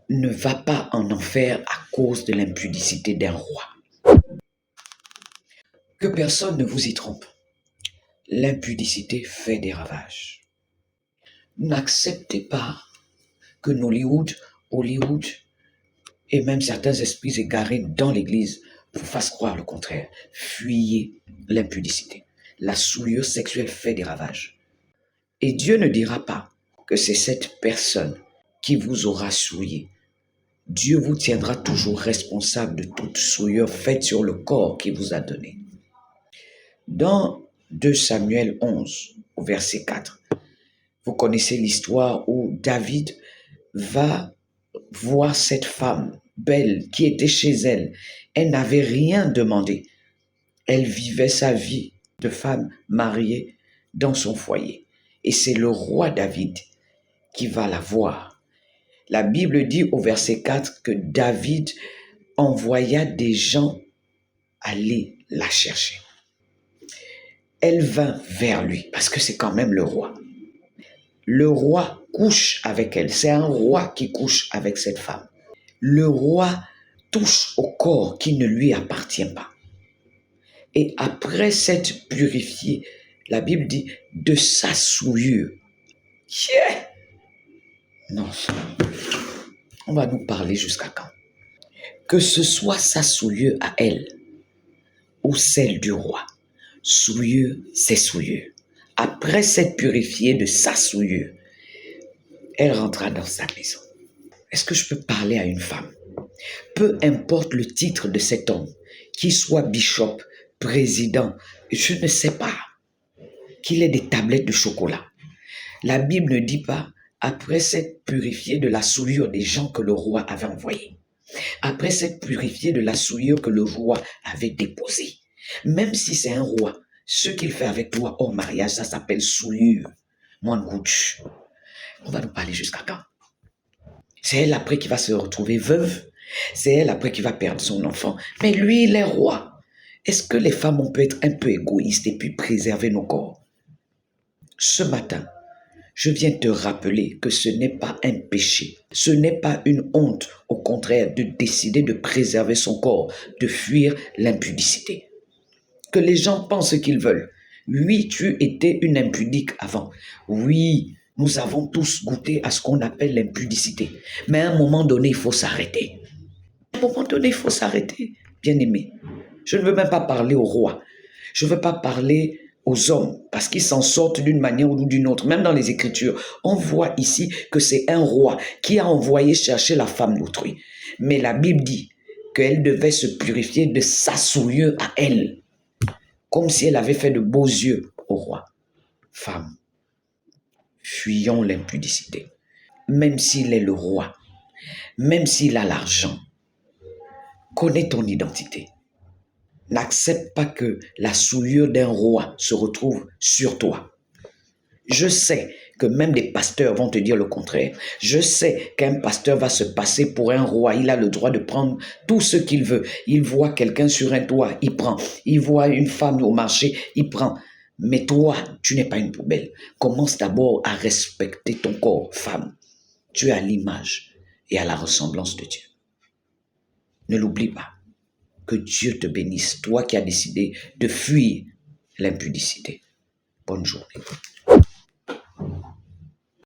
ne va pas en enfer à cause de l'impudicité d'un roi. Que personne ne vous y trompe. L'impudicité fait des ravages. N'acceptez pas que Hollywood et même certains esprits égarés dans l'Église vous fassent croire le contraire. Fuyez l'impudicité. La souillure sexuelle fait des ravages. Et Dieu ne dira pas que c'est cette personne qui vous aura souillé. Dieu vous tiendra toujours responsable de toute souillure faite sur le corps qu'il vous a donné. Dans 2 Samuel 11, au verset 4, vous connaissez l'histoire où David va voir cette femme belle qui était chez elle. Elle n'avait rien demandé. Elle vivait sa vie de femme mariée dans son foyer. Et c'est le roi David qui va la voir. La Bible dit au verset 4 que David envoya des gens aller la chercher. Elle vint vers lui parce que c'est quand même le roi. Le roi couche avec elle. C'est un roi qui couche avec cette femme. Le roi touche au corps qui ne lui appartient pas. Et après s'être purifié, la Bible dit de sa souillure. Yeah! Non, on va nous parler jusqu'à quand? Que ce soit sa souillure à elle ou celle du roi, souillure, c'est souillure. Après s'être purifiée de sa souillure, elle rentra dans sa maison. Est-ce que je peux parler à une femme? Peu importe le titre de cet homme, qu'il soit bishop, président, je ne sais pas, qu'il ait des tablettes de chocolat. La Bible ne dit pas, après s'être purifié de la souillure des gens que le roi avait envoyés, après s'être purifié de la souillure que le roi avait déposée, même si c'est un roi, ce qu'il fait avec toi hors mariage, ça s'appelle souillure. Moangouch. On va nous parler jusqu'à quand? C'est elle après qui va se retrouver veuve. C'est elle après qui va perdre son enfant. Mais lui, il est roi. Est-ce que les femmes, on peut être un peu égoïstes et puis préserver nos corps? Ce matin, je viens te rappeler que ce n'est pas un péché. Ce n'est pas une honte. Au contraire, de décider de préserver son corps, de fuir l'impudicité. Que les gens pensent ce qu'ils veulent. Oui, tu étais une impudique avant. Oui, nous avons tous goûté à ce qu'on appelle l'impudicité. Mais à un moment donné, il faut s'arrêter. À un moment donné, il faut s'arrêter, bien-aimé. Je ne veux même pas parler au roi. Je ne veux pas parler aux hommes, parce qu'ils s'en sortent d'une manière ou d'une autre. Même dans les Écritures, on voit ici que c'est un roi qui a envoyé chercher la femme d'autrui. Mais la Bible dit qu'elle devait se purifier de sa souillure à elle, comme si elle avait fait de beaux yeux au roi. Femme, fuyons l'impudicité. Même s'il est le roi, même s'il a l'argent, connais ton identité. N'accepte pas que la souillure d'un roi se retrouve sur toi. Je sais que même des pasteurs vont te dire le contraire. Je sais qu'un pasteur va se passer pour un roi. Il a le droit de prendre tout ce qu'il veut. Il voit quelqu'un sur un toit, il prend. Il voit une femme au marché, il prend. Mais toi, tu n'es pas une poubelle. Commence d'abord à respecter ton corps, femme. Tu es à l'image et à la ressemblance de Dieu. Ne l'oublie pas. Que Dieu te bénisse, toi qui as décidé de fuir l'impudicité. Bonne journée.